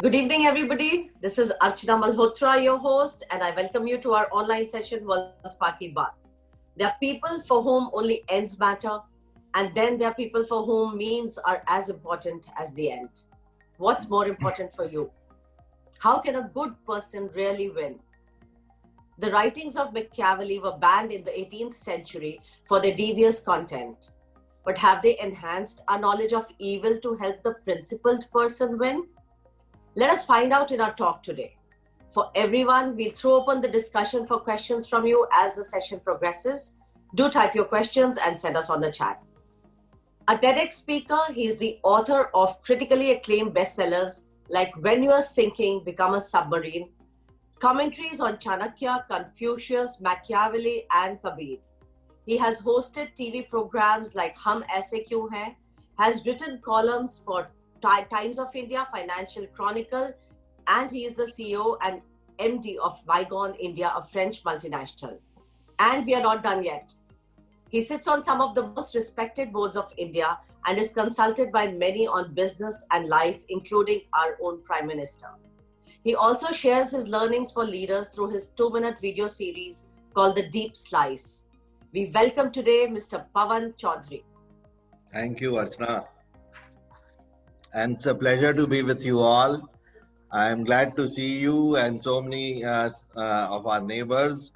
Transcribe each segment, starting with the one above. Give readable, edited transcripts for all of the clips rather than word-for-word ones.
Good evening, everybody. This is Archana Malhotra, your host, and I welcome you to our online session, World's Party Bar. There are people for whom only ends matter, and then there are people for whom means are as important as the end. What's more important for you? How can a good person really win? The writings of Machiavelli were banned in the 18th century for their devious content. But have they enhanced our knowledge of evil to help the principled person win? Let us find out in our talk today. For everyone, we'll throw open the discussion for questions from you as the session progresses. Do type your questions and send us on the chat. A TEDx speaker, he is the author of critically acclaimed bestsellers like When You Are Sinking, Become a Submarine, commentaries on Chanakya, Confucius, Machiavelli, and Kabir. He has hosted TV programs like Hum Aise Kyun Hain, has written columns for Times of India, Financial Chronicle, and he is the CEO and MD of Vigon India, a French multinational. And we are not done yet. He sits on some of the most respected boards of India and is consulted by many on business and life, including our own Prime Minister. He also shares his learnings for leaders through his 2-minute video series called The Deep Slice. We welcome today Mr. Pawan Chaudhary. Thank you, Archana. And it's a pleasure to be with you all. I'm glad to see you and so many of our neighbors,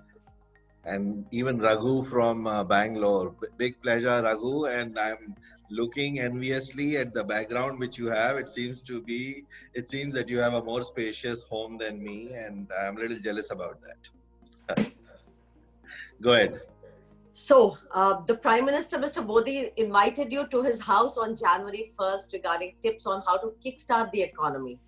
and even Raghu from Bangalore. Big pleasure, Raghu, and I'm looking enviously at the background which you have. It seems that you have a more spacious home than me, and I'm a little jealous about that. Go ahead. So, the Prime Minister, Mr. Modi, invited you to his house on January 1st regarding tips on how to kickstart the economy.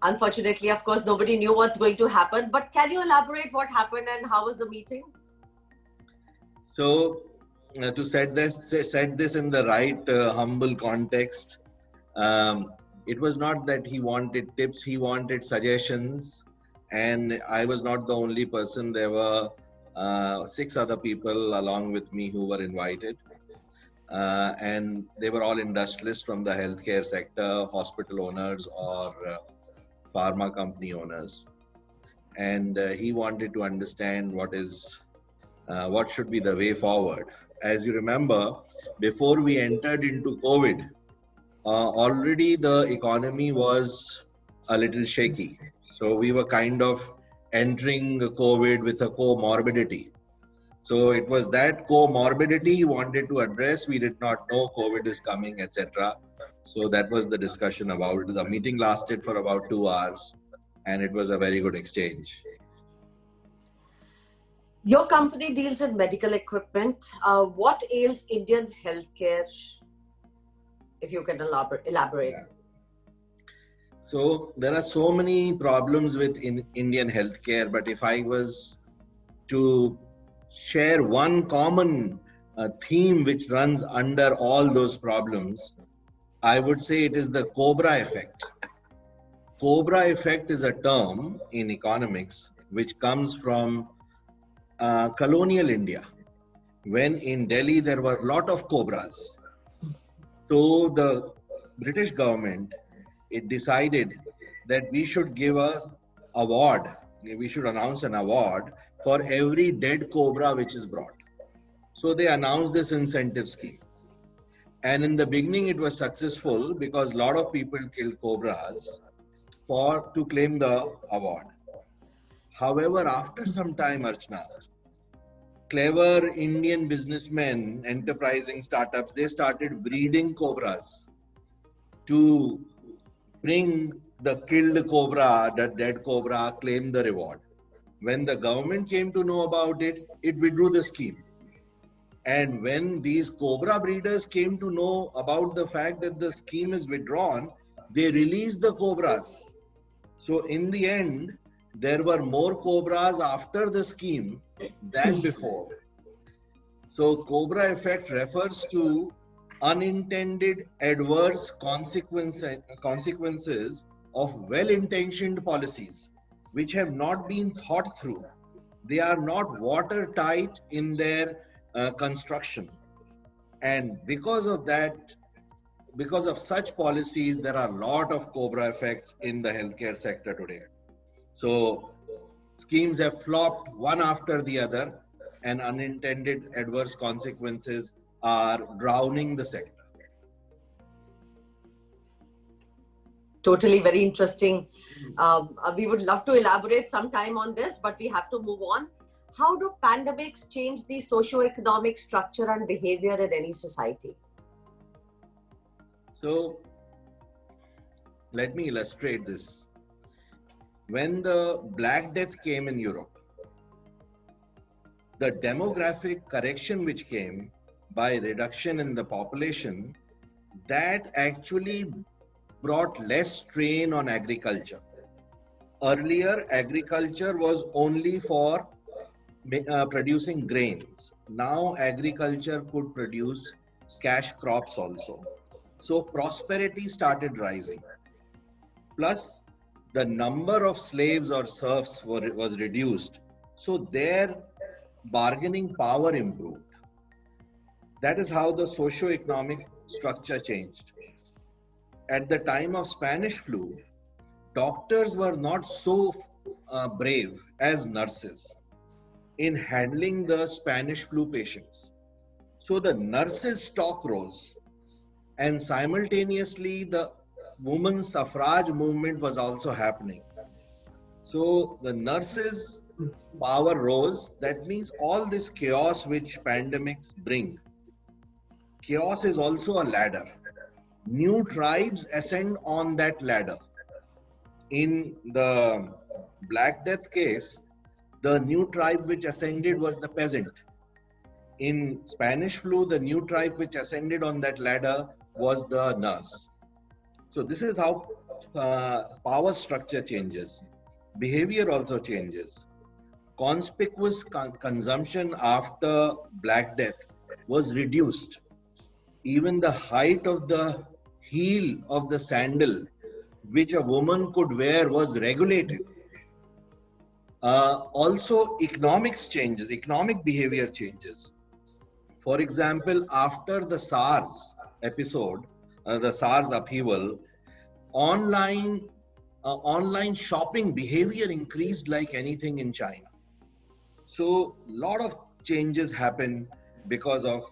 Unfortunately, of course, nobody knew what's going to happen, but can you elaborate what happened and how was the meeting? So, to set this in the right humble context, it was not that he wanted tips, he wanted suggestions, and I was not the only person. There were 6 other people along with me who were invited, and they were all industrialists from the healthcare sector, hospital owners or pharma company owners, and he wanted to understand what should be the way forward. As you remember, before we entered into COVID, already the economy was a little shaky, so we were kind of entering COVID with a comorbidity. So it was that comorbidity he wanted to address. We did not know COVID is coming, etc. So that was the discussion about it. The meeting lasted for about 2 hours, and it was a very good exchange. Your company deals in medical equipment. What ails Indian healthcare, if you can elaborate? Yeah. So there are so many problems with Indian healthcare, but if I was to share one common theme which runs under all those problems, I would say it is the Cobra effect. Cobra effect is a term in economics which comes from colonial India, when in Delhi there were a lot of cobras. So the British government, it decided that we should give an award. We should announce an award for every dead cobra which is brought. So they announced this incentive scheme. And in the beginning it was successful because a lot of people killed cobras to claim the award. However, after some time, Archana, clever Indian businessmen, enterprising startups, they started breeding cobras to bring the killed cobra, the dead cobra, claim the reward. When the government came to know about it, it withdrew the scheme. And when these cobra breeders came to know about the fact that the scheme is withdrawn, they released the cobras. So in the end, there were more cobras after the scheme than before. So Cobra effect refers to unintended adverse consequences of well-intentioned policies which have not been thought through. They are not watertight in their construction, and because of that, because of such policies, there are a lot of cobra effects in the healthcare sector today. So schemes have flopped one after the other, and unintended adverse consequences are drowning the sector. Totally, very interesting. We would love to elaborate sometime on this, but we have to move on. How do pandemics change the socio-economic structure and behavior in any society? So let me illustrate this. When the Black Death came in Europe, the demographic correction which came by reduction in the population, that actually brought less strain on agriculture. Earlier, agriculture was only for producing grains. Now, agriculture could produce cash crops also. So, prosperity started rising. Plus, the number of slaves or serfs was reduced. So, their bargaining power improved. That is how the socio-economic structure changed. At the time of Spanish flu, doctors were not so brave as nurses in handling the Spanish flu patients. So the nurses' stock rose, and simultaneously the women's suffrage movement was also happening. So the nurses' power rose. That means all this chaos which pandemics bring, chaos is also a ladder. New tribes ascend on that ladder. In the Black Death case, the new tribe which ascended was the peasant. In Spanish flu, the new tribe which ascended on that ladder was the nurse. So this is how power structure changes. Behavior also changes. Conspicuous consumption after Black Death was reduced. Even the height of the heel of the sandal which a woman could wear was regulated. Also, economics changes, economic behavior changes. For example, after the SARS episode, the SARS upheaval, online shopping behavior increased like anything in China. So, a lot of changes happen because of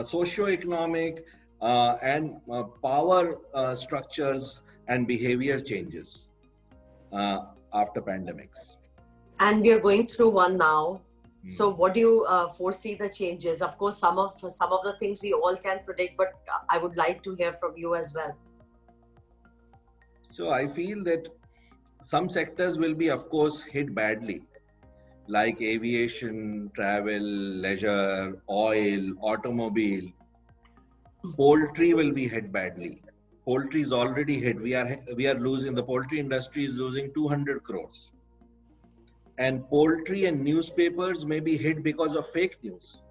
socio-economic and power structures and behavior changes after pandemics. And we are going through one now. So what do you foresee the changes? Of course, some of the things we all can predict, but I would like to hear from you as well. So I feel that some sectors will be, of course, hit badly, like aviation, travel, leisure, oil, automobile. Poultry will be hit badly. Poultry is already hit. We are losing, the poultry industry is losing 200 crores. And poultry and newspapers may be hit because of fake news.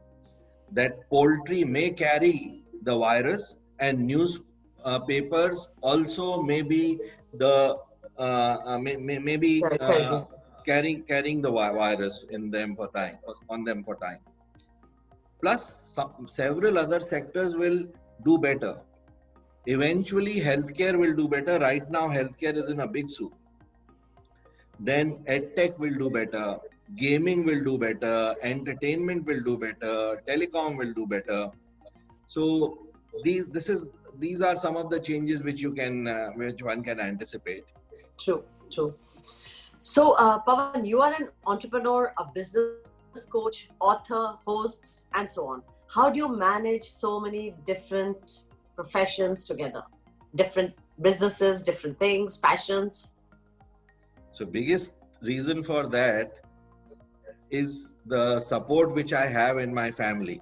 That poultry may carry the virus, and newspapers also may be carrying the virus on them for time. Plus, several other sectors will do better. Eventually, healthcare will do better. Right now, healthcare is in a big soup. Then EdTech will do better, gaming will do better, entertainment will do better, telecom will do better. So these are some of the changes which one can anticipate. True. So Pawan, you are an entrepreneur, a business coach, author, host, and so on. How do you manage so many different professions together? Different businesses, different things, passions? So biggest reason for that is the support which I have in my family.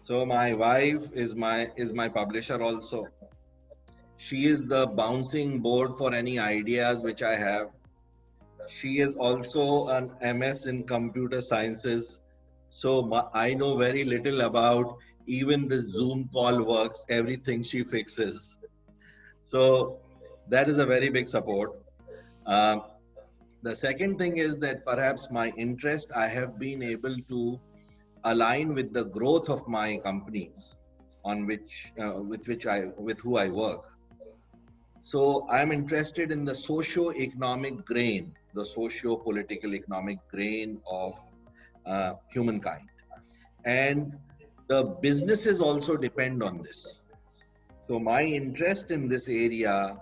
So my wife is my publisher also. She is the bouncing board for any ideas which I have. She is also an MS in computer sciences. So I know very little about even the Zoom call works, everything she fixes. So that is a very big support. The second thing is that perhaps my interest, I have been able to align with the growth of my companies. on which with who I work. So I'm interested in the socio-economic grain, the socio-political economic grain of humankind, and the businesses also depend on this. So my interest in this area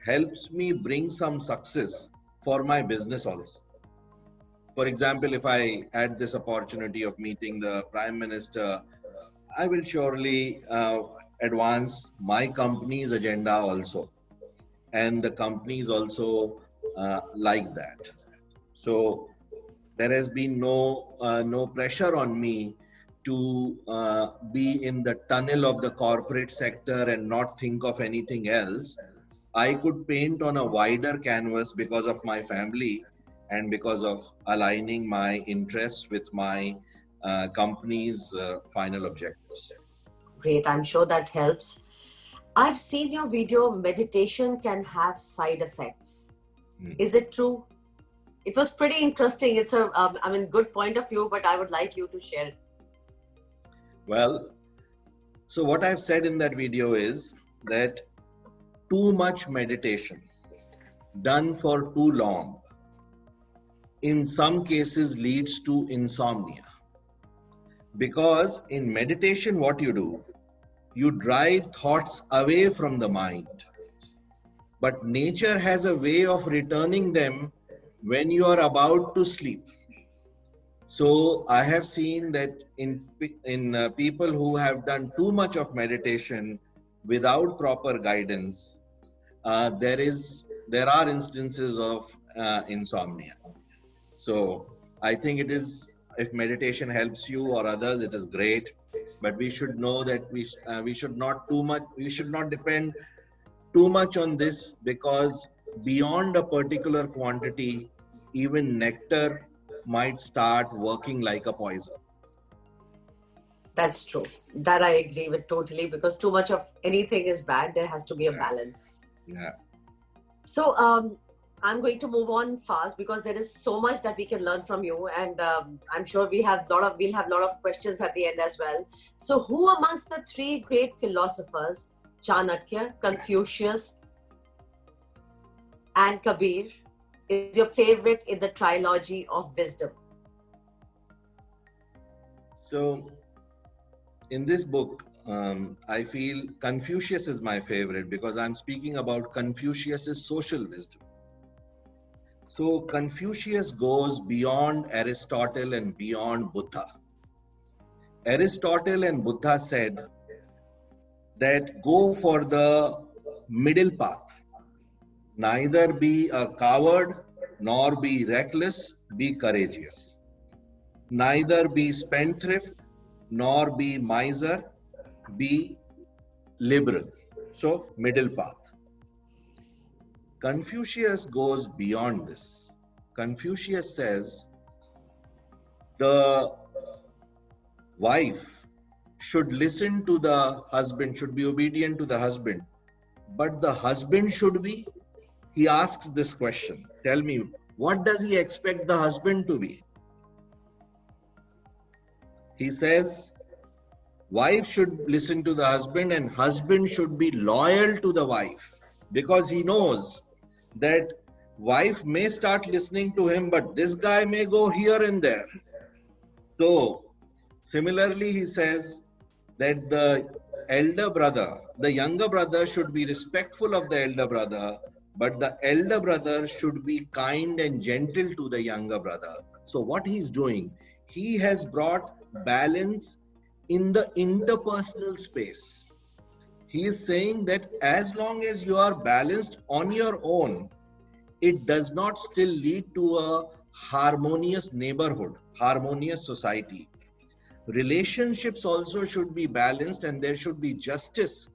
helps me bring some success for my business also. For example, if I had this opportunity of meeting the Prime Minister, I will surely advance my company's agenda also, and the companies also like that. So there has been no pressure on me to be in the tunnel of the corporate sector and not think of anything else. I could paint on a wider canvas because of my family and because of aligning my interests with my company's final objectives. Great, I'm sure that helps. I've seen your video, meditation can have side effects. Is it true? It was pretty interesting. It's a, good point of view, but I would like you to share it. Well, so what I've said in that video is that too much meditation done for too long in some cases leads to insomnia. Because in meditation, what you do, you drive thoughts away from the mind. But nature has a way of returning them when you are about to sleep. So I have seen that in people who have done too much of meditation without proper guidance, there are instances of insomnia. So I think it is, if meditation helps you or others, it is great. But we should know that we should not depend too much on this, because beyond a particular quantity, even nectar might start working like a poison. That's true. That I agree with totally, because too much of anything is bad. There has to be a balance. Yeah. So I'm going to move on fast because there is so much that we can learn from you, and I'm sure we'll have a lot of questions at the end as well. So who amongst the three great philosophers, Chanakya, Confucius, and Kabir, is your favorite in the trilogy of wisdom? So in this book, I feel Confucius is my favorite because I'm speaking about Confucius's social wisdom. So Confucius goes beyond Aristotle and beyond Buddha. Aristotle and Buddha said that go for the middle path. Neither be a coward, nor be reckless, be courageous. Neither be spendthrift, nor be miser, be liberal. So, middle path. Confucius goes beyond this. Confucius says the wife should listen to the husband, should be obedient to the husband, but the husband should be, he asks this question, tell me, what does he expect the husband to be? He says, wife should listen to the husband and husband should be loyal to the wife, because he knows that wife may start listening to him, but this guy may go here and there. So similarly, he says that the elder brother, the younger brother should be respectful of the elder brother, but the elder brother should be kind and gentle to the younger brother. So what he's doing, he has brought balance in the interpersonal space. He is saying that as long as you are balanced on your own, it does not still lead to a harmonious neighborhood, harmonious society. Relationships also should be balanced, and there should be justice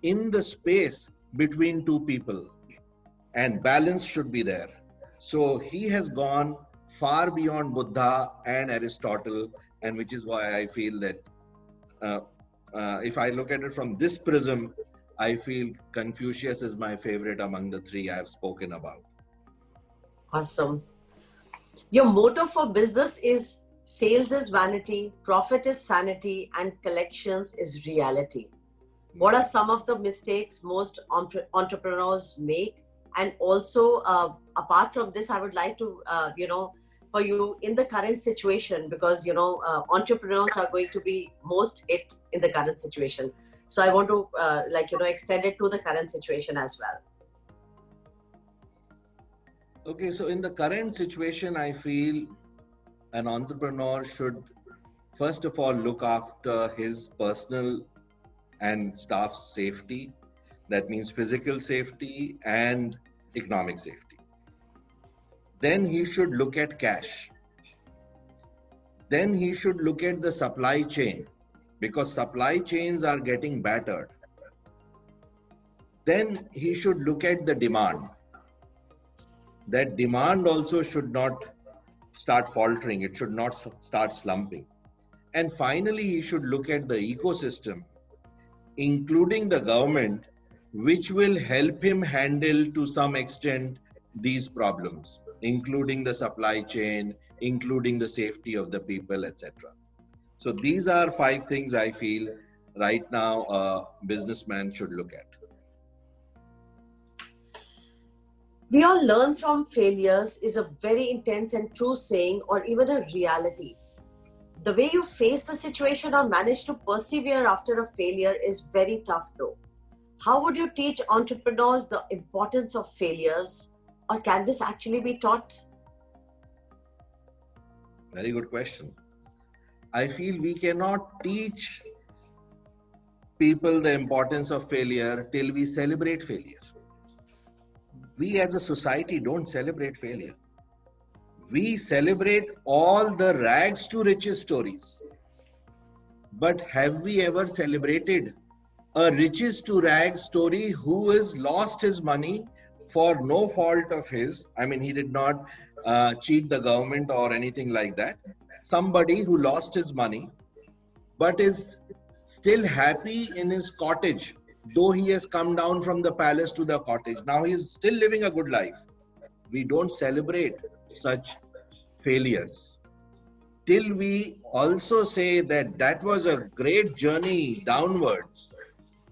in the space between two people, and balance should be there. So he has gone far beyond Buddha and Aristotle, and which is why I feel that if I look at it from this prism, I feel Confucius is my favorite among the three I have spoken about. Awesome. Your motto for business is Sales is vanity, profit is sanity, and collections is reality. What are some of the mistakes most entrepreneurs make? And also, apart from this, I would like to, for you in the current situation, because, entrepreneurs are going to be most hit in the current situation. So I want to, extend it to the current situation as well. Okay, so in the current situation, I feel an entrepreneur should first of all look after his personal and staff's safety. That means physical safety and economic safety. Then he should look at cash. Then he should look at the supply chain, because supply chains are getting battered. Then he should look at the demand. That demand also should not start faltering. It should not start slumping. And finally, he should look at the ecosystem, including the government, which will help him handle to some extent these problems, including the supply chain, including the safety of the people, etc. So these are 5 things I feel right now a businessman should look at. We all learn from failures is a very intense and true saying, or even a reality. The way you face the situation or manage to persevere after a failure is very tough though. How would you teach entrepreneurs the importance of failures, or can this actually be taught? Very good question. I feel we cannot teach people the importance of failure till we celebrate failure. We as a society don't celebrate failure. We celebrate all the rags to riches stories. But have we ever celebrated a riches to rags story who has lost his money for no fault of his? I mean, he did not cheat the government or anything like that. Somebody who lost his money but is still happy in his cottage, though he has come down from the palace to the cottage. Now he is still living a good life. We don't celebrate such failures till we also say that that was a great journey downwards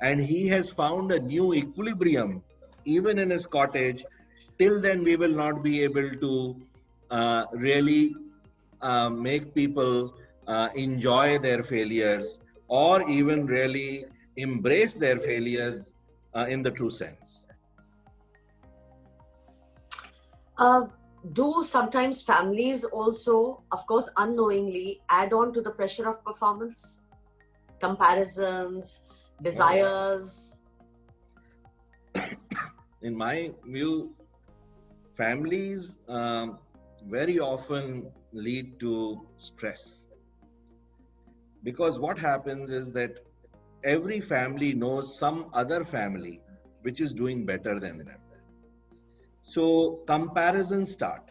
and he has found a new equilibrium even in his cottage. Till then we will not be able to really make people enjoy their failures or even really embrace their failures in the true sense. Do sometimes families also, of course, unknowingly add on to the pressure of performance, comparisons, desires? In my view, families very often lead to stress, because what happens is that every family knows some other family which is doing better than them. So comparisons start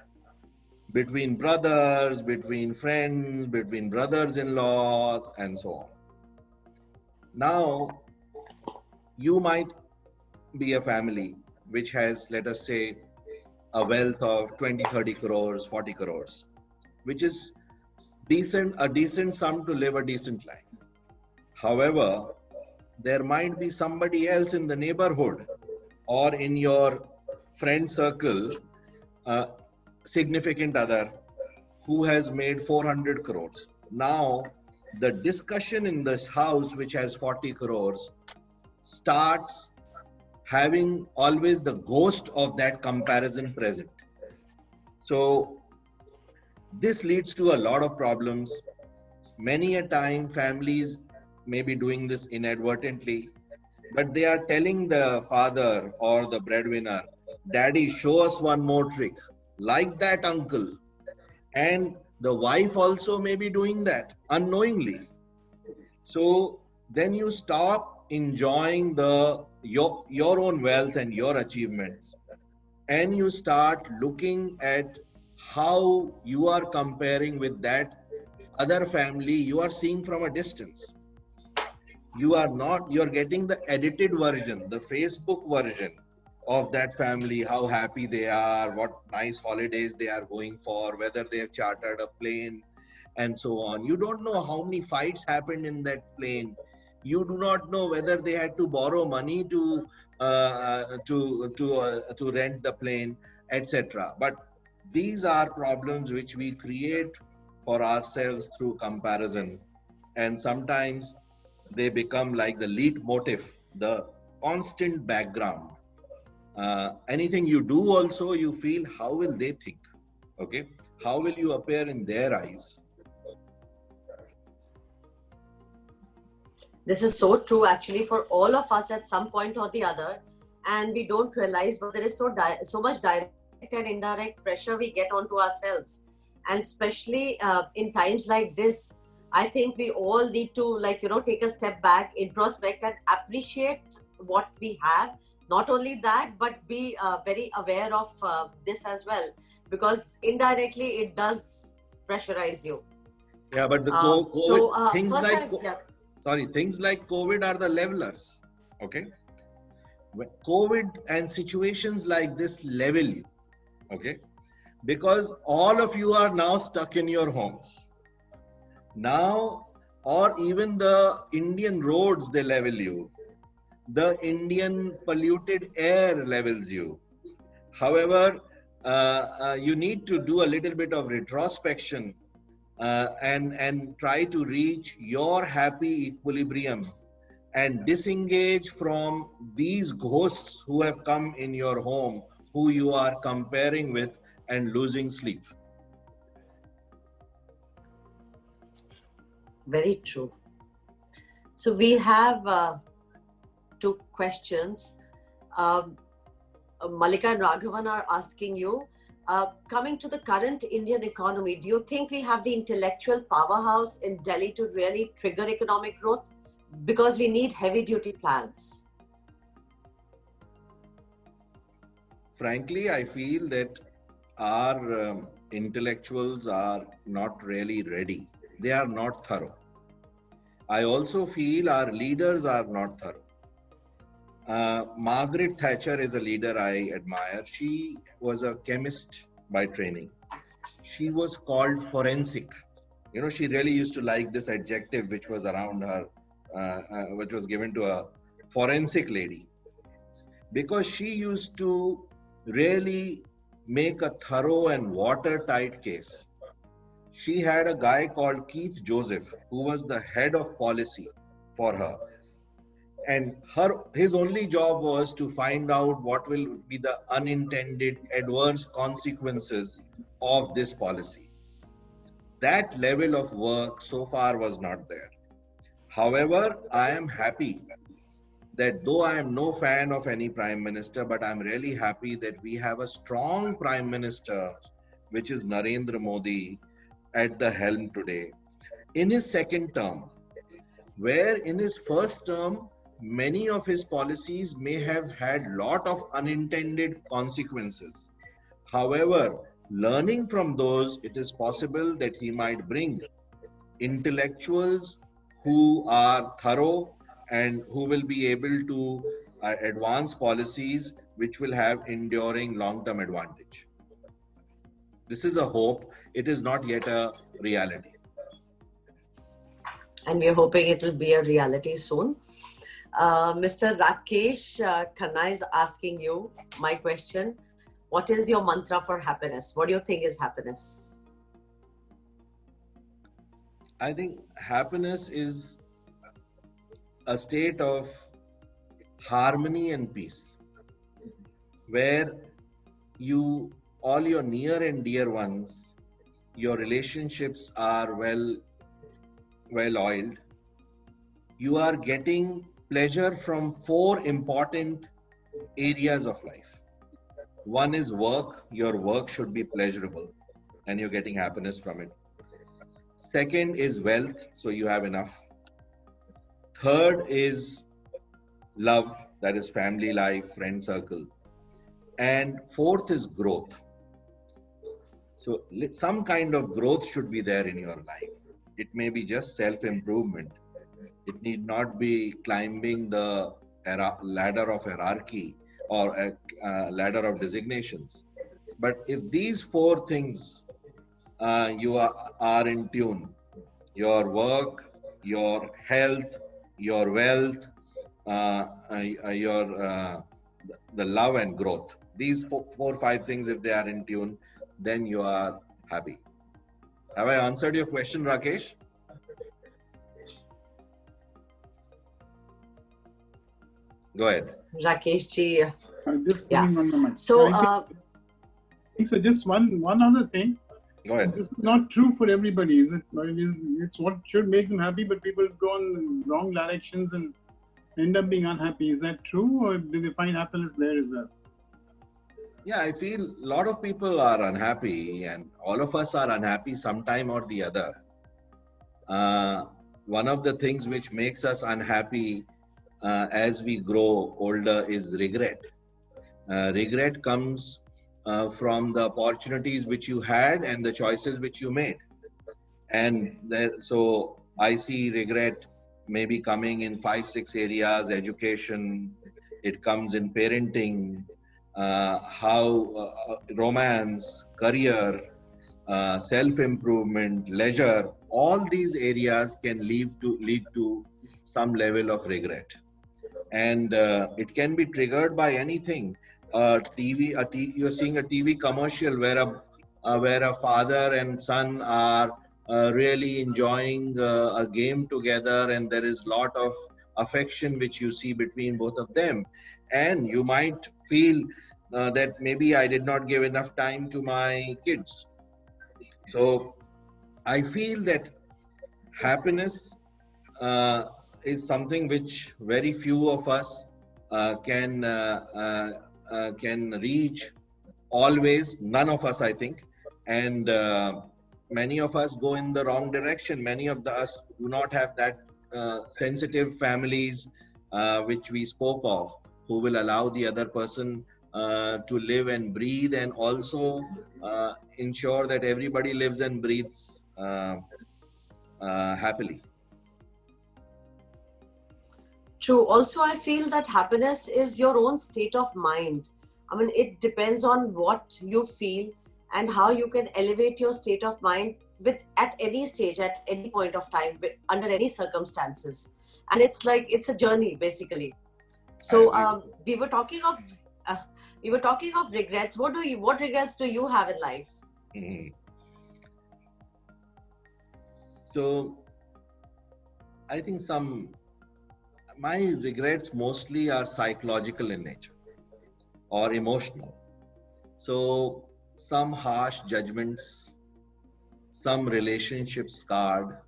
between brothers, between friends, between brothers-in-laws, and so on. Now, you might be a family which has, let us say, a wealth of 20, 30 crores, 40 crores, which is a decent sum to live a decent life. However, there might be somebody else in the neighborhood or in your friend circle, significant other, who has made 400 crores. Now, the discussion in this house, which has 40 crores, starts having always the ghost of that comparison present. So, this leads to a lot of problems. Many a time, families may be doing this inadvertently, but they are telling the father or the breadwinner, "Daddy, show us one more trick, like that uncle." And the wife also may be doing that unknowingly. So then you stop enjoying your own wealth and your achievements, and you start looking at how you are comparing with that other family you are seeing from a distance. You're getting the edited version, the Facebook version of that family, how happy they are, what nice holidays they are going for, whether they have chartered a plane, and so on. You don't know how many fights happened in that plane. You do not know whether they had to borrow money to rent the plane, etc. But these are problems which we create for ourselves through comparison, and sometimes they become like the leitmotif, the constant background. Anything you do also, you feel, how will they think? Okay, how will you appear in their eyes? This is so true, actually, for all of us at some point or the other, and we don't realize, but there is so much direct and indirect pressure we get onto ourselves, and especially in times like this. I think we all need to, take a step back, introspect, and appreciate what we have. Not only that, but be very aware of this as well, because indirectly it does pressurize you. Yeah, but the COVID, things like COVID are the levelers. Okay, COVID and situations like this level you. Okay, because all of you are now stuck in your homes. Now, or even the Indian roads, they level you. The Indian polluted air levels you. However, you need to do a little bit of retrospection and try to reach your happy equilibrium and disengage from these ghosts who have come in your home, who you are comparing with and losing sleep. Very true. So we have two questions. Malika and Raghavan are asking you, coming to the current Indian economy, do you think we have the intellectual powerhouse in Delhi to really trigger economic growth? Because we need heavy duty plans. Frankly, I feel that our intellectuals are not really ready. They are not thorough. I also feel our leaders are not thorough. Margaret Thatcher is a leader I admire. She was a chemist by training. She was called forensic. She really used to like this adjective which was around her, which was given to a forensic lady, because she used to really make a thorough and watertight case. She had a guy called Keith Joseph, who was the head of policy for her. And his only job was to find out what will be the unintended adverse consequences of this policy. That level of work so far was not there. However, I am happy that though I am no fan of any prime minister, but I'm really happy that we have a strong prime minister, which is Narendra Modi, at the helm today in his second term, where in his first term many of his policies may have had lot of unintended consequences. However, learning from those, it is possible that he might bring intellectuals who are thorough and who will be able to advance policies which will have enduring long-term advantage. This is a hope. It is not yet a reality. And we're hoping it will be a reality soon. Mr. Rakesh Khanna is asking you my question. What is your mantra for happiness? What do you think is happiness? I think happiness is a state of harmony and peace, where all your near and dear ones, your relationships are well oiled. You are getting pleasure from 4 important areas of life. One is work. Your work should be pleasurable and you're getting happiness from it. Second is wealth, so you have enough. Third is love, that is family life, friend circle. And fourth is growth. So some kind of growth should be there in your life. It may be just self-improvement. It need not be climbing the ladder of hierarchy or a ladder of designations. But if these 4 things you are in tune. Your work, your health, your wealth, your the love and growth. These four, 5 things, if they are in tune, then you are happy. Have I answered your question, Rakesh? Go ahead. Rakesh ji. Just putting on the mic. So, I think so. Just one other thing. Go ahead. This is not true for everybody, is it? It's what should make them happy, but people go in wrong directions and end up being unhappy. Is that true, or do they find happiness there as well? Yeah, I feel a lot of people are unhappy, and all of us are unhappy sometime or the other. One of the things which makes us unhappy as we grow older is regret. Regret comes from the opportunities which you had and the choices which you made. And so I see regret maybe coming in 5-6 areas: education, it comes in parenting, romance, career, self-improvement, leisure. All these areas can lead to some level of regret, and it can be triggered by anything. You're seeing a TV commercial where a father and son are really enjoying a game together, and there is lot of affection which you see between both of them, and you might feel that maybe I did not give enough time to my kids. So I feel that happiness is something which very few of us can reach always. None of us, I think, and many of us go in the wrong direction. Many of us do not have that sensitive families which we spoke of, who will allow the other person to live and breathe, and also ensure that everybody lives and breathes happily. True. Also, I feel that happiness is your own state of mind. I mean, it depends on what you feel and how you can elevate your state of mind at any stage, at any point of time, under any circumstances. And it's a journey, basically. So we were talking of regrets. What regrets do you have in life? Mm-hmm. So I think my regrets mostly are psychological in nature or emotional. So some harsh judgments, some relationships scarred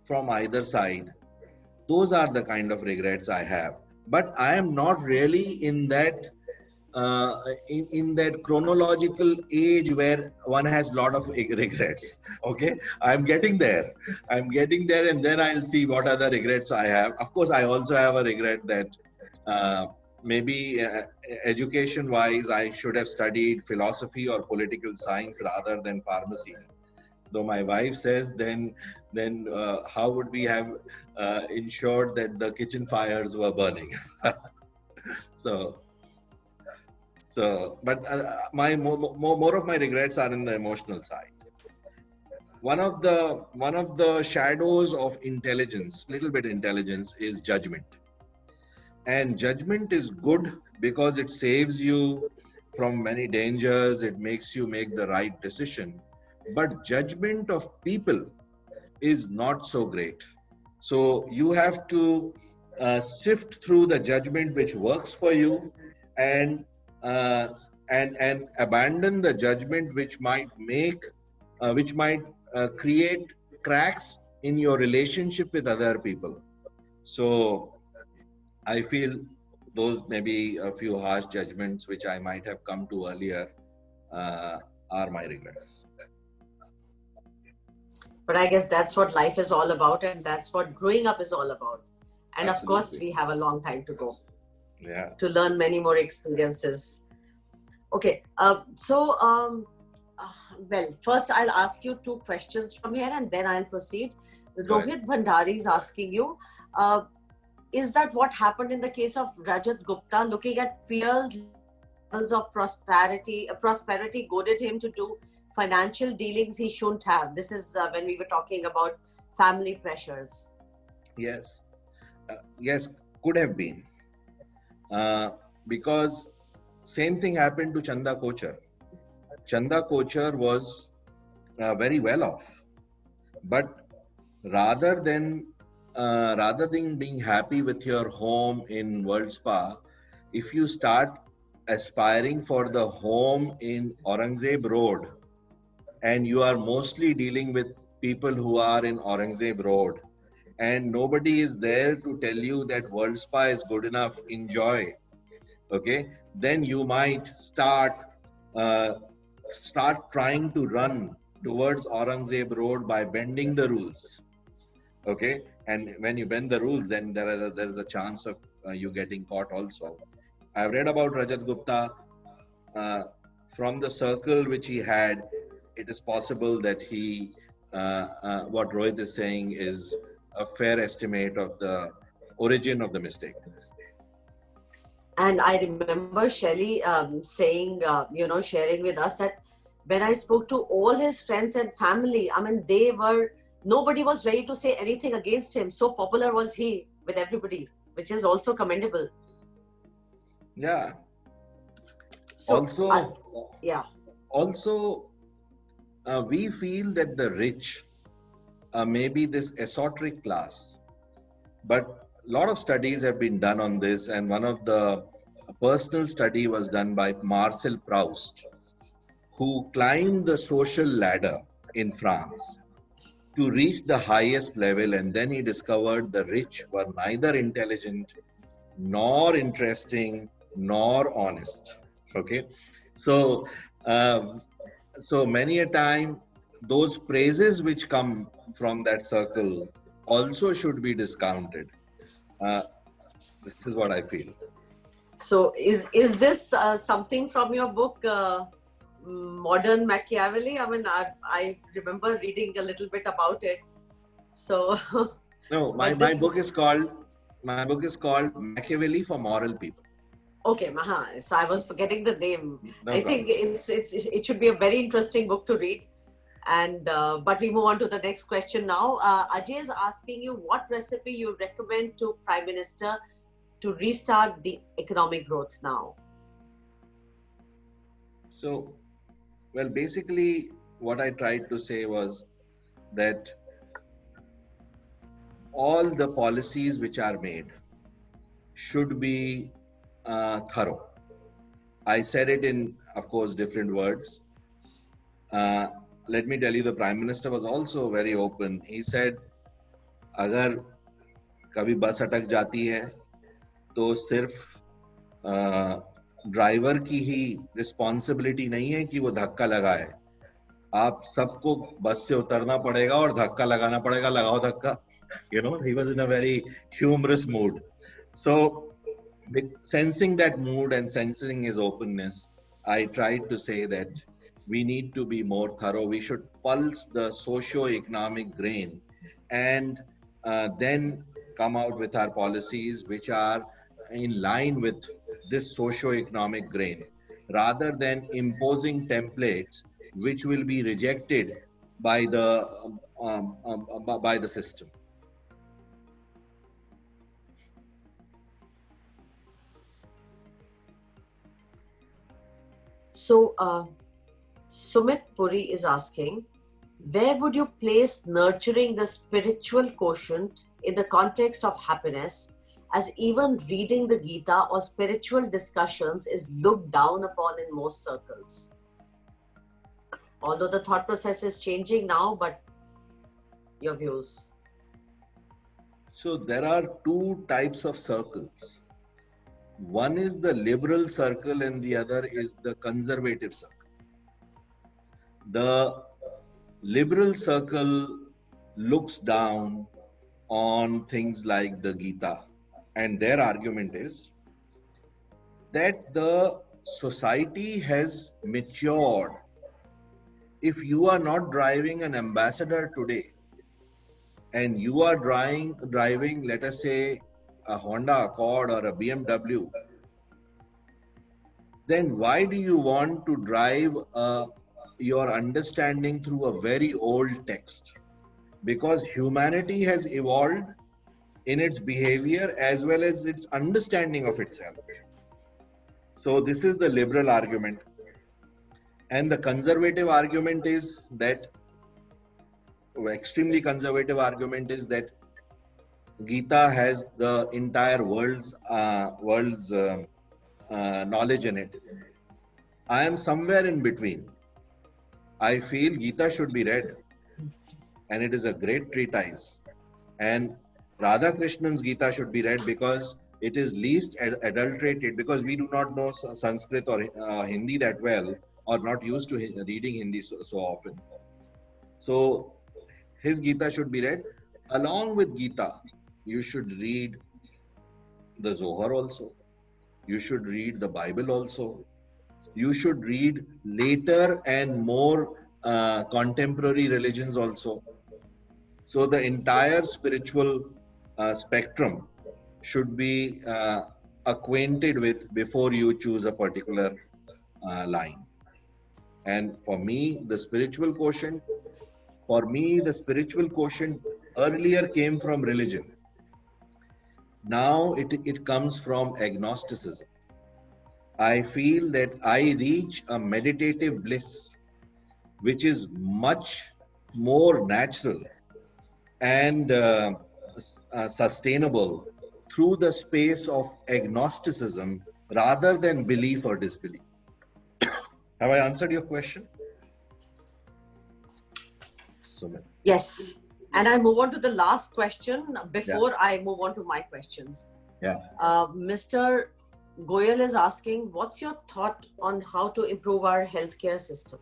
from either side. Those are the kind of regrets I have. But I am not really in that in that chronological age where one has a lot of regrets. Okay, I'm getting there, and then I'll see what other regrets I have. Of course, I also have a regret that maybe education wise I should have studied philosophy or political science rather than pharmacy. Though my wife says, then how would we have ensured that the kitchen fires were burning? But more of my regrets are in the emotional side. One of the shadows of intelligence, little bit intelligence, is judgment. And judgment is good because it saves you from many dangers. It makes you make the right decision. But judgment of people is not so great. So you have to sift through the judgment which works for you, and abandon the judgment which might create cracks in your relationship with other people. So I feel those maybe a few harsh judgments which I might have come to earlier are my regrets. But I guess that's what life is all about, and that's what growing up is all about. And Absolutely. Of course, we have a long time to go. Yeah. To learn many more experiences. Okay, well, first I'll ask you 2 questions from here, and then I'll proceed. Rohit Bhandari is asking you, is that what happened in the case of Rajat Gupta? Looking at peers' levels of prosperity goaded him to do financial dealings he shouldn't have? This is when we were talking about family pressures. Yes, yes, could have been. Because same thing happened to Chanda Kochar. Chanda Kochar was very well off, but rather than being happy with your home in World Spa, if you start aspiring for the home in Aurangzeb Road, and you are mostly dealing with people who are in Aurangzeb Road, and nobody is there to tell you that World Spa is good enough, enjoy, okay, then you might uh, start trying to run towards Aurangzeb Road by bending the rules, okay, and when you bend the rules, then there is a chance of you getting caught also. I've read about Rajat Gupta. From the circle which he had, it is possible that what Rohit is saying is a fair estimate of the origin of the mistake. And I remember Shelley saying, sharing with us that when I spoke to all his friends and family, I mean, nobody was ready to say anything against him. So popular was he with everybody, which is also commendable. Yeah. So, we feel that the rich may be this esoteric class, but a lot of studies have been done on this, and one of the personal study was done by Marcel Proust, who climbed the social ladder in France to reach the highest level, and then he discovered the rich were neither intelligent nor interesting nor honest. Okay, so many a time those praises which come from that circle also should be discounted. This is what I feel. So is this something from your book, Modern Machiavelli? I mean, I remember reading a little bit about it. So no, my book is called Machiavelli for Moral People. Okay, so I was forgetting the name. I think it should be a very interesting book to read. And but we move on to the next question now. Ajay is asking you what recipe you recommend to Prime Minister to restart the economic growth now. So, well, basically what I tried to say was that all the policies which are made should be thorough. I said it in, of course, different words. Let me tell you, the Prime Minister was also very open. He said, अगर कभी बस अटक जाती है तो सिर्फ driver की ही responsibility नहीं है कि वो धक्का लगाए, आप सबको बस से उतरना पड़ेगा और धक्का लगाना पड़ेगा, लगाओ धक्का. You know, he was in a very humorous mood. So, sensing that mood and sensing his openness, I tried to say that we need to be more thorough. We should pulse the socio-economic grain and then come out with our policies which are in line with this socio-economic grain, rather than imposing templates which will be rejected by the system. So, Sumit Puri is asking, where would you place nurturing the spiritual quotient in the context of happiness, as even reading the Gita or spiritual discussions is looked down upon in most circles? Although the thought process is changing now, but your views? So there are two types of circles. One is the liberal circle and the other is the conservative circle. The liberal circle looks down on things like the Gita, and their argument is that the society has matured. If you are not driving an Ambassador today and you are driving, let us say, a Honda Accord or a BMW, then why do you want to drive a your understanding through a very old text, because humanity has evolved in its behavior as well as its understanding of itself. So this is the liberal argument. And the conservative argument is that, extremely conservative argument is that Gita has the entire world's knowledge in it. I am somewhere in between. I feel Gita should be read, and it is a great treatise. And Radhakrishnan's Gita should be read because it is least adulterated, because we do not know Sanskrit or Hindi that well, or not used to reading Hindi so often. So his Gita should be read. Along with Gita, you should read the Zohar also. You should read the Bible also. You should read later and more contemporary religions also. So the entire spiritual spectrum should be acquainted with before you choose a particular line. And for me, the spiritual quotient earlier came from religion. Now it comes from agnosticism. I feel that I reach a meditative bliss which is much more natural and sustainable through the space of agnosticism rather than belief or disbelief. Have I answered your question? Sumit. Yes. And I move on to the last question before I move on to my questions. Yeah. Mr. Goyal is asking, what's your thought on how to improve our healthcare system?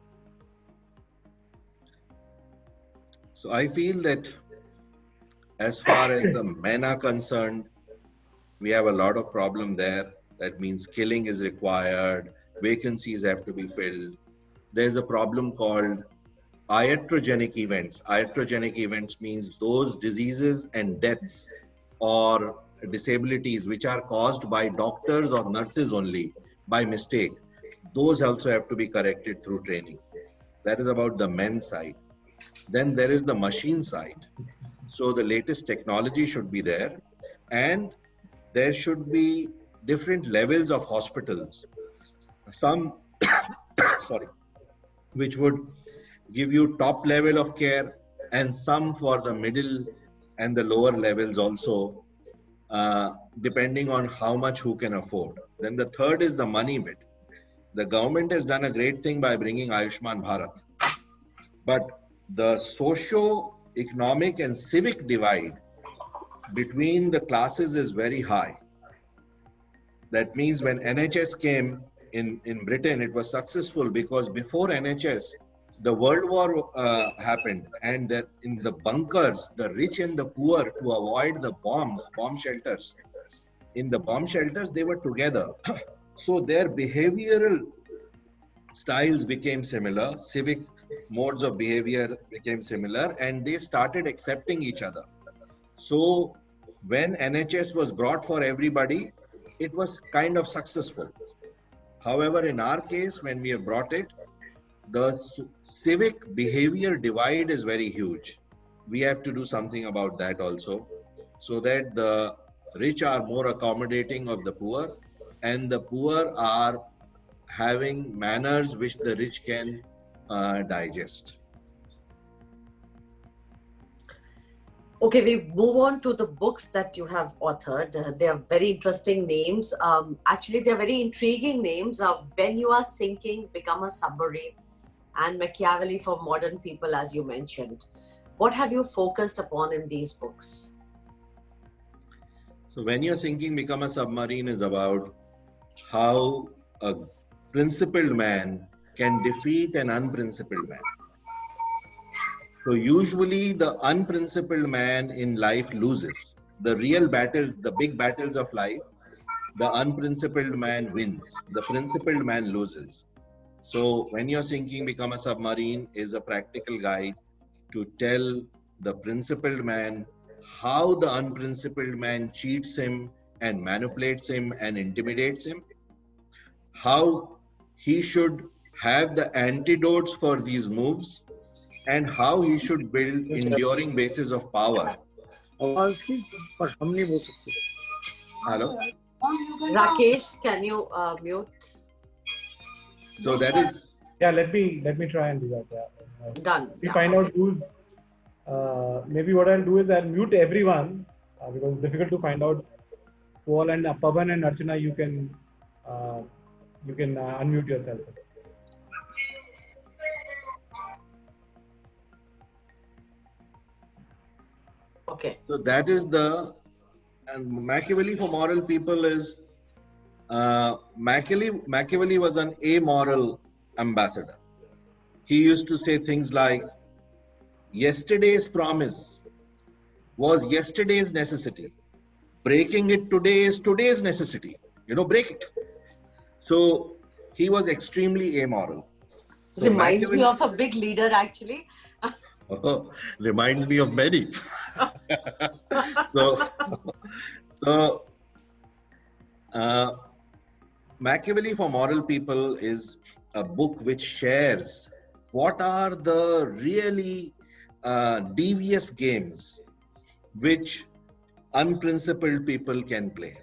So I feel that as far as the men are concerned, we have a lot of problem there. That means skilling is required, vacancies have to be filled. There's a problem called iatrogenic events. Iatrogenic events means those diseases and deaths or disabilities which are caused by doctors or nurses only by mistake. Those also have to be corrected through training. That is about the men's side. Then there is the machine side. So the latest technology should be there, and there should be different levels of hospitals. Some, which would give you top level of care, and some for the middle and the lower levels also, depending on how much who can afford. Then the third is the money bit. The government has done a great thing by bringing Ayushman Bharat. But the socio-economic and civic divide between the classes is very high. That means when NHS came in Britain, it was successful because before NHS, the World War happened, and that in the bunkers, the rich and the poor, to avoid the bomb shelters, in the bomb shelters, they were together. So their behavioral styles became similar, civic modes of behavior became similar, and they started accepting each other. So when NHS was brought for everybody, it was kind of successful. However, in our case, when we have brought it, the civic behavior divide is very huge. We have to do something about that also, so that the rich are more accommodating of the poor, and the poor are having manners which the rich can digest. Okay, we move on to the books that you have authored. They are very interesting names. Actually, they are very intriguing names. When You Are Sinking, Become a Submarine, and Machiavelli for Modern People, as you mentioned. What have you focused upon in these books? So When You're Sinking, Become a Submarine is about how a principled man can defeat an unprincipled man. So usually the unprincipled man in life loses. The real battles, the big battles of life, the unprincipled man wins. The principled man loses. So When You're Sinking, Become a Submarine is a practical guide to tell the principled man how the unprincipled man cheats him and manipulates him and intimidates him, how he should have the antidotes for these moves and how he should build enduring bases of power. Hello? Rakesh, can you mute? So that is... Yeah, let me try and do that. Yeah. Done. We find out who's... maybe what I'll do is I'll mute everyone because it's difficult to find out. Paul and Pavan and Archana, you can unmute yourself. Okay. So that is the... And Machiavelli for moral people is... Machiavelli was an amoral ambassador. He used to say things like, yesterday's promise was yesterday's necessity. Breaking it today is today's necessity. Break it. So he was extremely amoral. So reminds me of a big leader, actually. Reminds me of many. So Machiavelli for Moral People is a book which shares what are the really devious games which unprincipled people can play.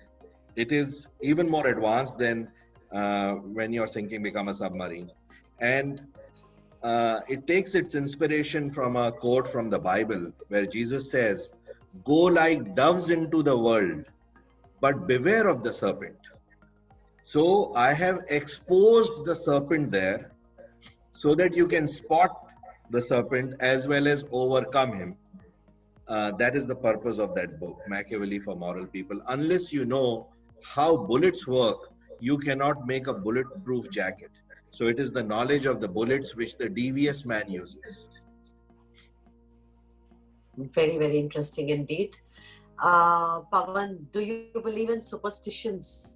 It is even more advanced than when you're sinking, become a submarine. And it takes its inspiration from a quote from the Bible where Jesus says, "Go like doves into the world, but beware of the serpent." So I have exposed the serpent there so that you can spot the serpent as well as overcome him. That is the purpose of that book, Machiavelli for Moral People. Unless you know how bullets work, you cannot make a bulletproof jacket. So it is the knowledge of the bullets which the devious man uses. Very, very interesting indeed. Pavan, do you believe in superstitions?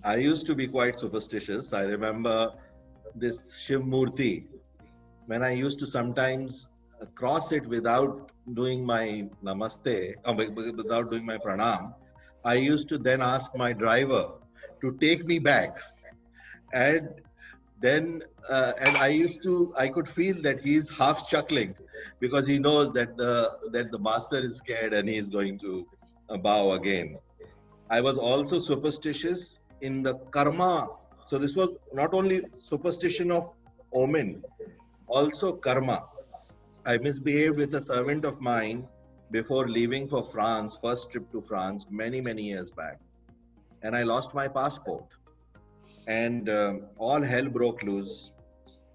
I used to be quite superstitious. I remember this Shiv Murti, when I used to sometimes cross it without doing my namaste, without doing my pranam, I used to then ask my driver to take me back. And then, and I could feel that he's half chuckling because he knows that the master is scared and he is going to bow again. I was also superstitious in the karma. So this was not only superstition of omen, also karma. I misbehaved with a servant of mine before leaving for France, first trip to France, many, many years back. And I lost my passport. And all hell broke loose.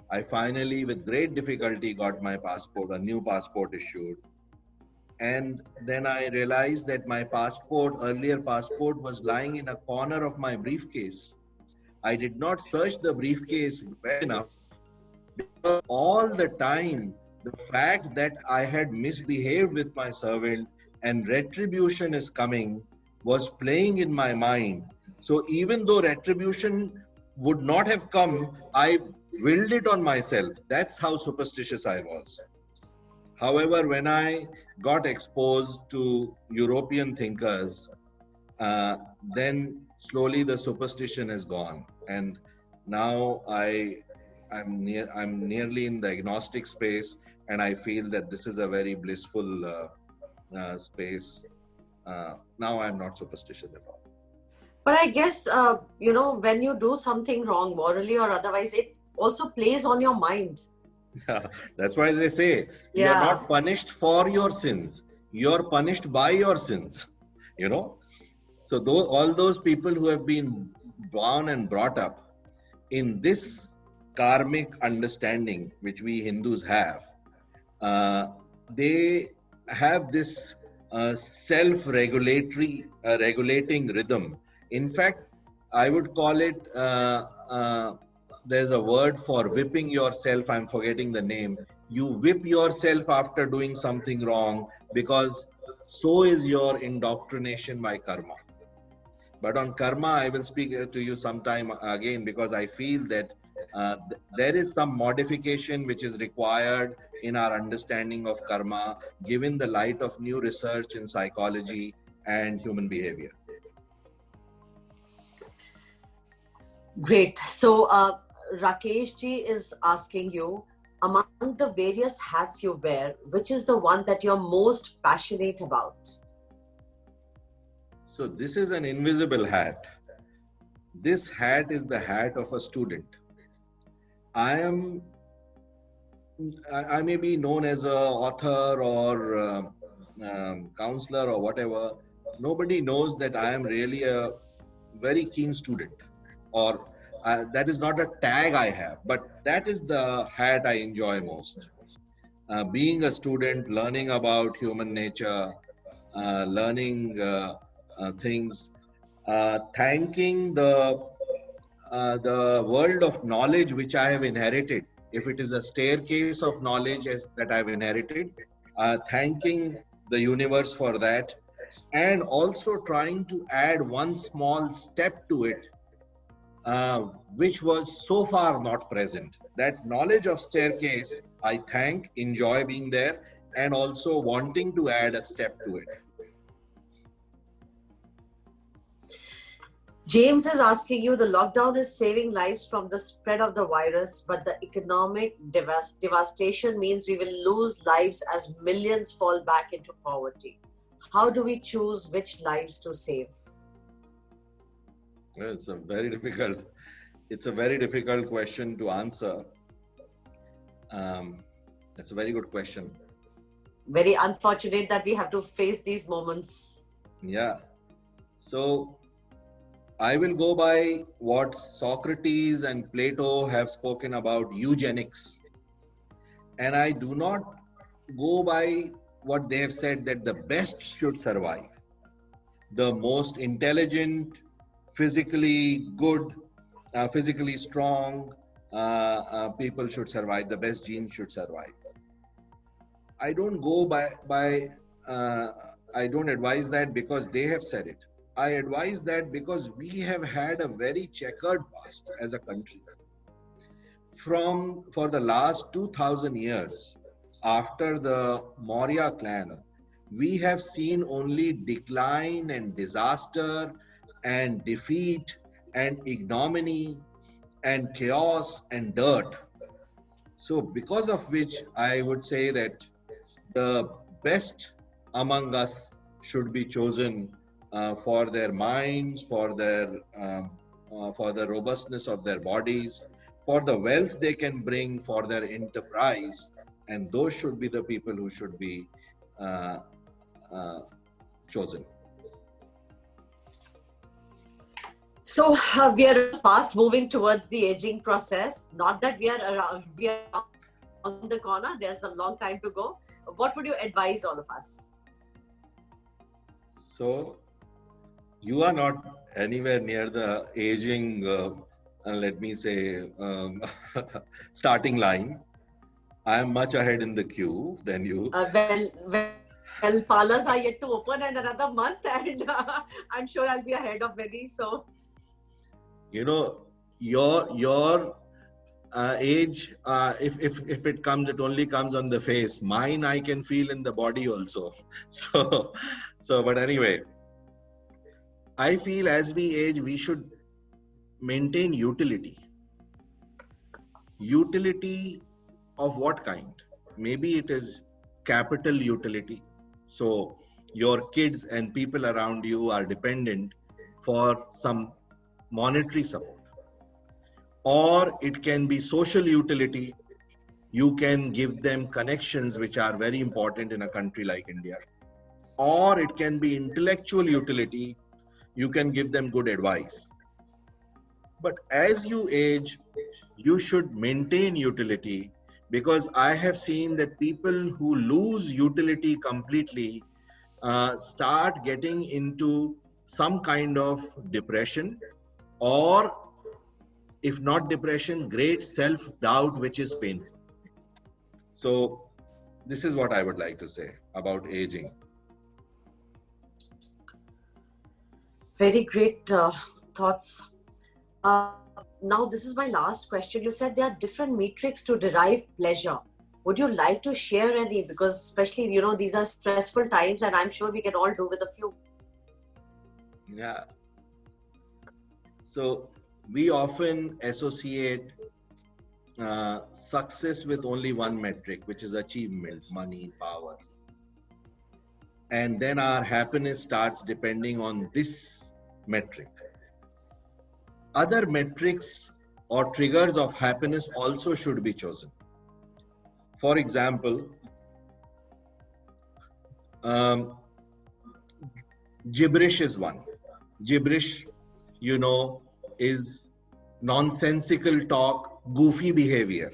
I finally, with great difficulty, got my passport, a new passport issued. And then I realized that my earlier passport was lying in a corner of my briefcase. I did not search the briefcase well enough because all the time, the fact that I had misbehaved with my servant and retribution is coming was playing in my mind. So even though retribution would not have come, I willed it on myself. That's how superstitious I was. However, when I got exposed to European thinkers, then slowly the superstition is gone. And now I'm nearly in the agnostic space, and I feel that this is a very blissful space. Now I'm not superstitious at all. But I guess, when you do something wrong, morally or otherwise, it also plays on your mind. Yeah, that's why they say you're not punished for your sins. You're punished by your sins. So all those people who have been born and brought up in this karmic understanding, which we Hindus have, they have this self-regulatory, regulating rhythm. In fact, I would call it, there's a word for whipping yourself. I'm forgetting the name. You whip yourself after doing something wrong because so is your indoctrination by karma. But on karma, I will speak to you sometime again because I feel that there is some modification which is required in our understanding of karma, given the light of new research in psychology and human behavior. Great. So Rakesh ji is asking you, among the various hats you wear, which is the one that you're most passionate about? So this is an invisible hat. This hat is the hat of a student. I may be known as an author or counselor or whatever. Nobody knows that I am really a very keen student, or that is not a tag I have, but that is the hat I enjoy most. Being a student, learning about human nature, learning things, thanking the world of knowledge which I have inherited. If it is a staircase of knowledge that I've inherited, thanking the universe for that, and also trying to add one small step to it, which was so far not present. That knowledge of staircase, I thank, enjoy being there, and also wanting to add a step to it. James is asking you, the lockdown is saving lives from the spread of the virus, but the economic devastation means we will lose lives as millions fall back into poverty. How do we choose which lives to save? It's a very difficult question to answer. That's a very good question. Very unfortunate that we have to face these moments. Yeah. So I will go by what Socrates and Plato have spoken about eugenics. And I do not go by what they have said that the best should survive. The most intelligent, physically good, physically strong people should survive. The best genes should survive. I don't go by I don't advise that because they have said it. I advise that because we have had a very checkered past as a country. For the last 2000 years, after the Maurya clan, we have seen only decline and disaster and defeat and ignominy and chaos and dirt. So because of which I would say that the best among us should be chosen for their minds, for the robustness of their bodies, for the wealth they can bring, for their enterprise, and those should be the people who should be chosen. So we are fast moving towards the aging process. Not that we are on the corner. There's a long time to go. What would you advise all of us? So you are not anywhere near the aging, let me say, starting line. I am much ahead in the queue than you. Well, parlors are yet to open in another month, and I'm sure I'll be ahead of many. So, you know, your age, if it comes, it only comes on the face. Mine, I can feel in the body also. So, but anyway, I feel as we age, we should maintain utility. Utility of what kind? Maybe it is capital utility. So your kids and people around you are dependent for some monetary support. Or it can be social utility. You can give them connections which are very important in a country like India. Or it can be intellectual utility. You can give them good advice. But as you age, you should maintain utility, because I have seen that people who lose utility completely start getting into some kind of depression, or if not depression, great self-doubt, which is painful. So this is what I would like to say about aging. very great thoughts. Now, this is my last question. You said there are different metrics to derive pleasure. Would you like to share any? Because especially, these are stressful times, and I'm sure we can all do with a few. Yeah. So we often associate success with only one metric, which is achievement, money, power. And then our happiness starts depending on this metric. Other metrics or triggers of happiness also should be chosen. For example, gibberish is one. Gibberish, is nonsensical talk, goofy behavior.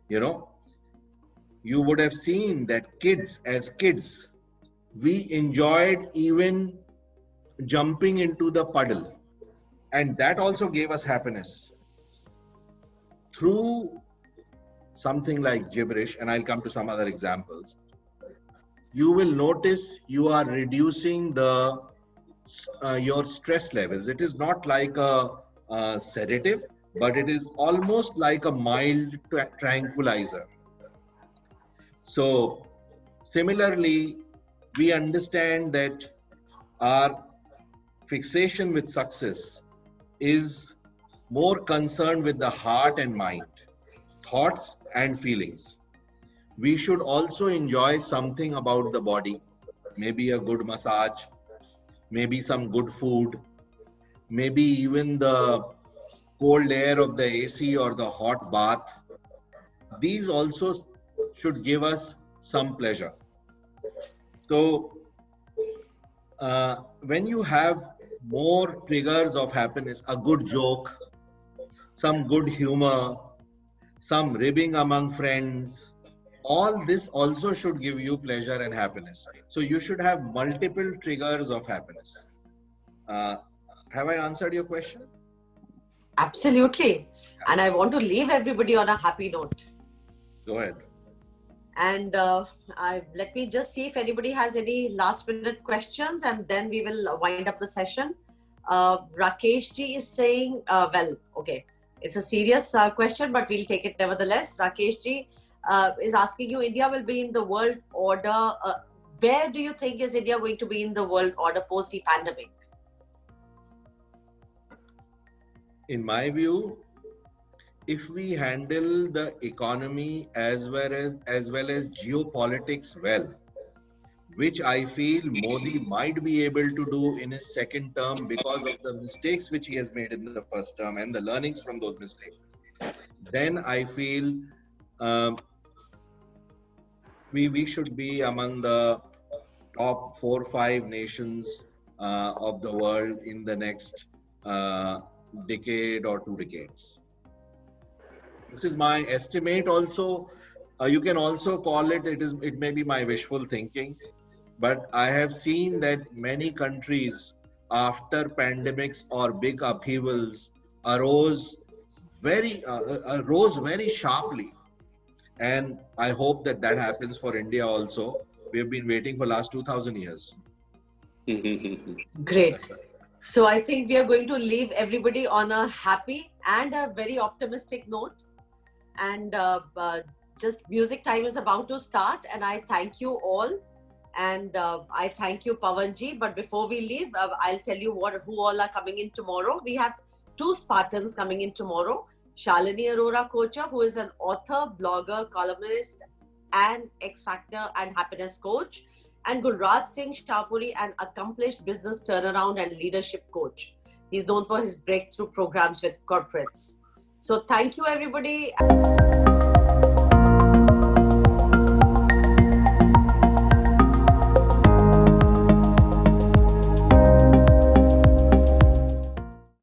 You would have seen that as kids, we enjoyed even jumping into the puddle, and that also gave us happiness. Through something like gibberish, and I'll come to some other examples, you will notice you are reducing your stress levels. It is not like a sedative, but it is almost like a mild tranquilizer. So similarly, we understand that our fixation with success is more concerned with the heart and mind, thoughts and feelings. We should also enjoy something about the body, maybe a good massage, maybe some good food, maybe even the cold air of the AC or the hot bath. These also should give us some pleasure. So when you have more triggers of happiness, a good joke, some good humor, some ribbing among friends, all this also should give you pleasure and happiness. So you should have multiple triggers of happiness. Have I answered your question? Absolutely. And I want to leave everybody on a happy note. Go ahead. And let me just see if anybody has any last minute questions, and then we will wind up the session. Rakesh ji is saying, it's a serious question, but we'll take it nevertheless. Rakesh ji is asking you, India will be in the world order. Where do you think is India going to be in the world order post the pandemic? In my view, if we handle the economy as well as geopolitics well, which I feel Modi might be able to do in his second term because of the mistakes which he has made in the first term and the learnings from those mistakes, then I feel we should be among the top 4 or 5 nations of the world in the next decade or 2 decades. This is my estimate also. You can also call it may be my wishful thinking, but I have seen that many countries after pandemics or big upheavals rose very sharply. And I hope that happens for India also. We have been waiting for last 2000 years. Great. So I think we are going to leave everybody on a happy and a very optimistic note. And just music time is about to start, and I thank you all, and I thank you, Pawanji. But before we leave, I'll tell you who all are coming in tomorrow. We have 2 Spartans coming in tomorrow. Shalini Arora Kocha, who is an author, blogger, columnist, and X Factor and happiness coach, and Gulraj Singh Shahpuri, an accomplished business turnaround and leadership coach. He's known for his breakthrough programs with corporates. So thank you, everybody.